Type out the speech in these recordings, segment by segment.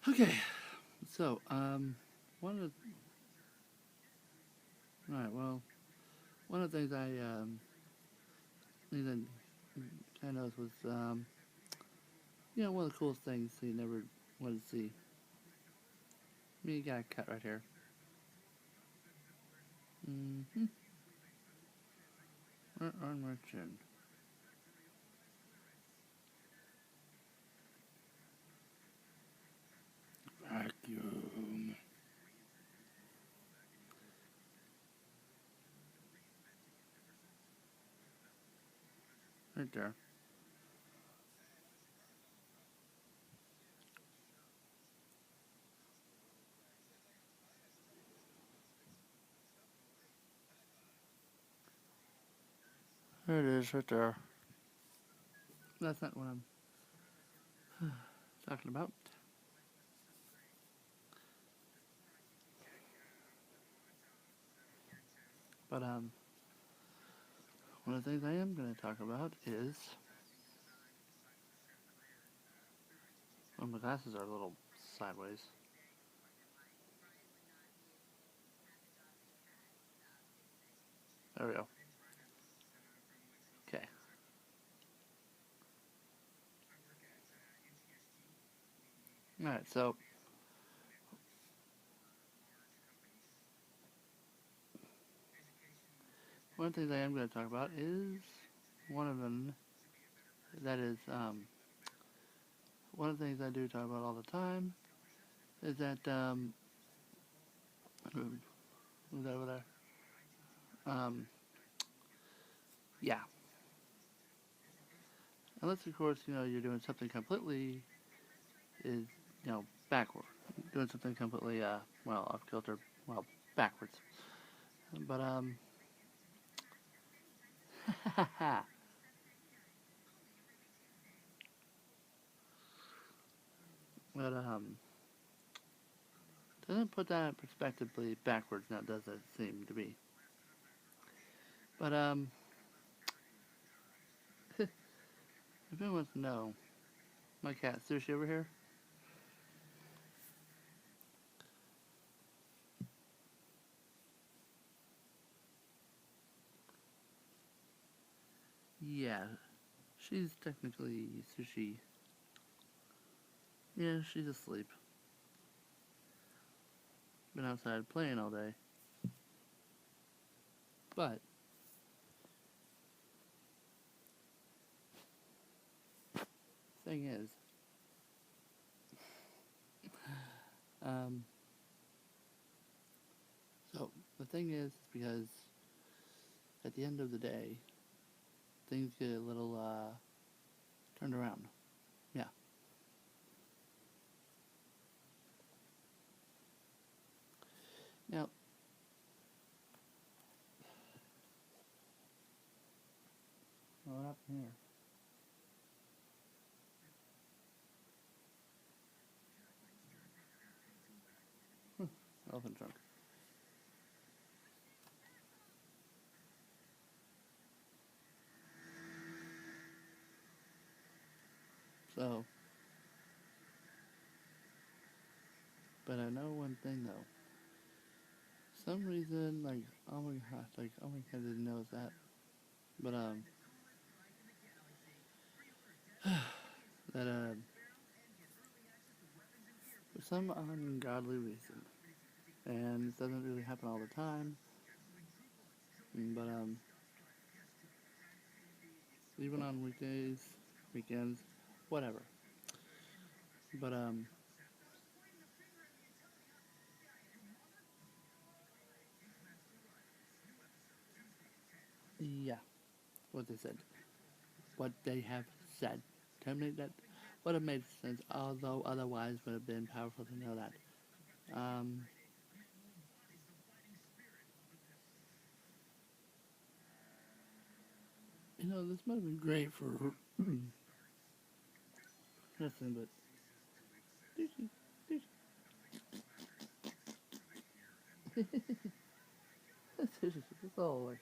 Okay, so one of one of the things I needed kind of was one of the coolest things you never wanted to see. Me got a cut right here. Mm-hmm. Right on my chin. Vacuum. Right there. There it is, right there. That's not what I'm talking about. But one of the things I am going to talk about is my glasses are a little sideways. There we go. Okay. All right. So one of the things I am going to talk about is one of them. That is one of the things I do talk about all the time is that who's that over there? Yeah. Unless of course you're doing something completely is backward, doing something completely off kilter, backwards. But but doesn't put that in perspective backwards now, does it seem to be? But if anyone wants to know, my cat Sushi over here. Yeah, she's technically Sushi. Yeah, she's asleep. Been outside playing all day. But thing is, um, so the thing is because at the end of the day, things get a little turned around. Yeah. Now, what happened here? Elephant trunk. So, but I know one thing though. Some reason, like, oh my gosh, like, oh my god, I didn't know that. But that for some ungodly reason, and this doesn't really happen all the time. But even on weekdays, weekends, whatever. But yeah, what they said, what they have said, terminate that. Would have made sense, although otherwise would have been powerful to know that. Um, this might have been great for nothing, but it's all like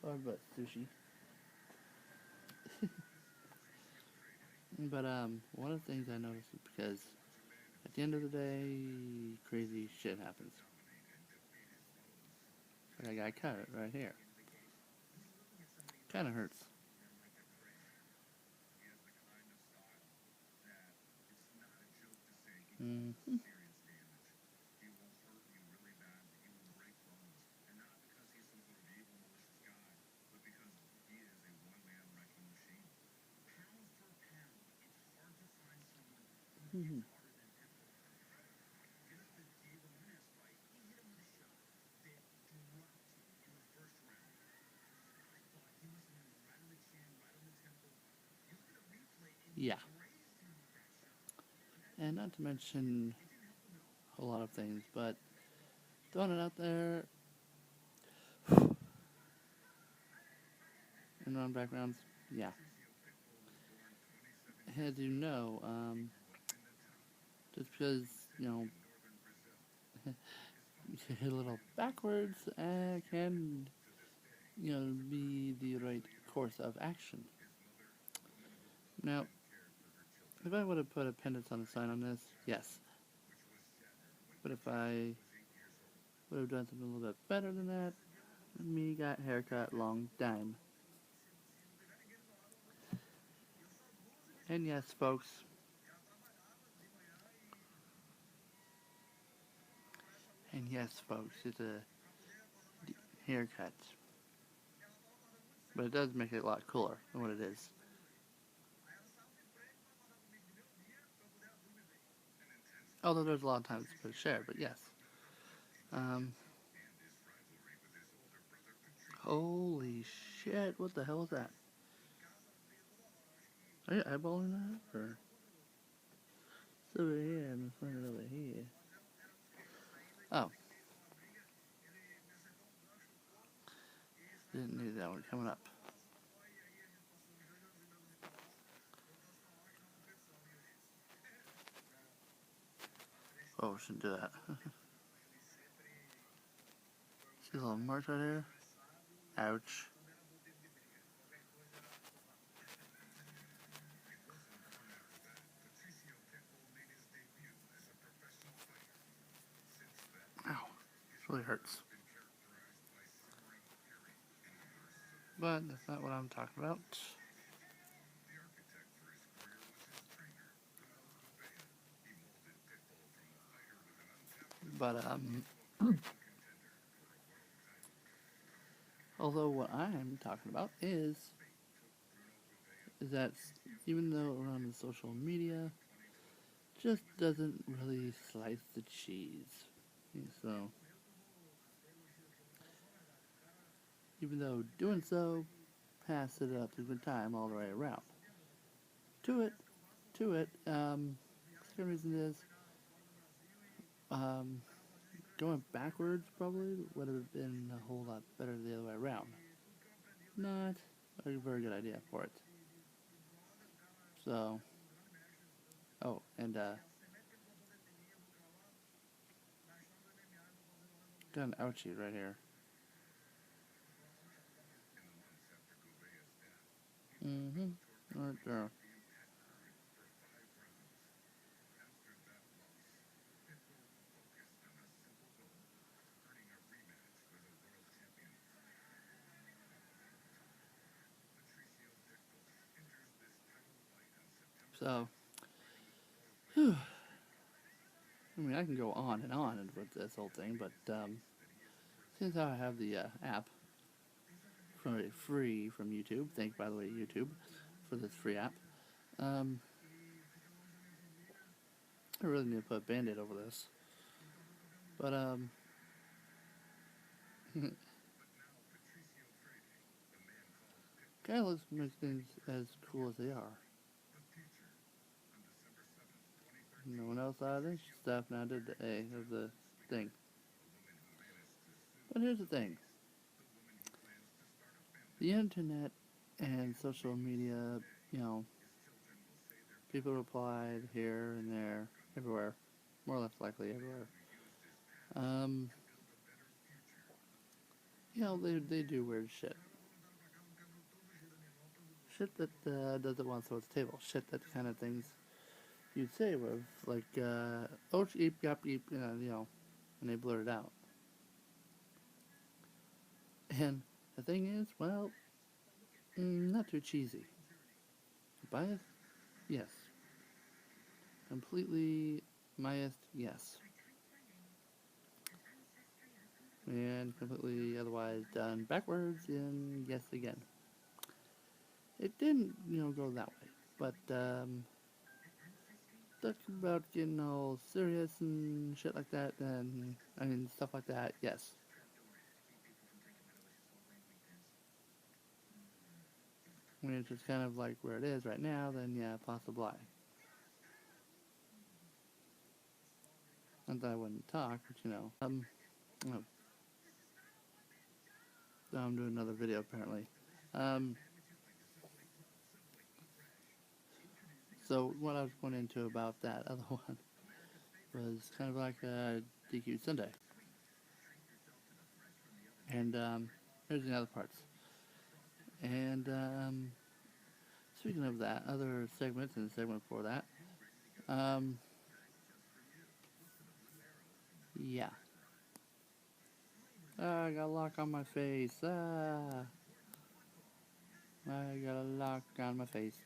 or but sushi. But one of the things I noticed is because at the end of the day, crazy shit happens. Like I cut it right here. Kind of hurts. Mm-hmm. Mm-hmm. Yeah, and not to mention a lot of things, but throwing it out there in non backgrounds, yeah. As you know, just because you know you hit a little backwards can be the right course of action. Now, if I would have put appendix on the sign on this, yes. But if I would have done something a little bit better than that, me got haircut long time. And yes, folks, it's a haircut. But it does make it a lot cooler than what it is. Although there's a lot of times to put a share, but yes. Um, Holy shit, what the hell is that? Are you eyeballing that? Or it's over here, I'm gonna find it over here. Oh, didn't need that one coming up. Oh, shouldn't do that. See a little mark right here? Ouch. Ow. This really hurts. But that's not what I'm talking about. But, although what I'm talking about is that even though around the social media just doesn't really slice the cheese. So, even though doing so, pass it up to good time all the way around. To it, second reason is, um, going backwards probably would have been a whole lot better the other way around. Not a very good idea for it. So, oh, and got an ouchie right here. Mm-hmm. Right there. So, whew, I mean, I can go on and on with this whole thing, but since I have the app from free from YouTube, thank by the way YouTube for this free app. Um, I really need to put a band-aid over this, but kind of looks makes things as cool as they are. No one else out of this stuff now did the A of the thing. But here's the thing: the internet and social media, you know, people replied here and there, everywhere, more or less likely everywhere. Um, they do weird shit. shit that doesn't want to throw its table. Shit that kind of things you'd say with, like, oh, eep, yap, eep, you know, and they blurt it out. And the thing is, well, not too cheesy. Biased? Yes. Completely biased? Yes. And completely otherwise done backwards, and yes again. It didn't, go that way. But, talk about getting all serious and shit like that, and, stuff like that, yes. When it's just kind of like where it is right now, then yeah, possibly. Not that I wouldn't talk, but oh, I'm doing another video apparently. So what I was going into about that other one was kind of like a DQ Sunday. And here's the other parts. And speaking of that, other segments and the segment before that, yeah. I got a lock on my face. I got a lock on my face.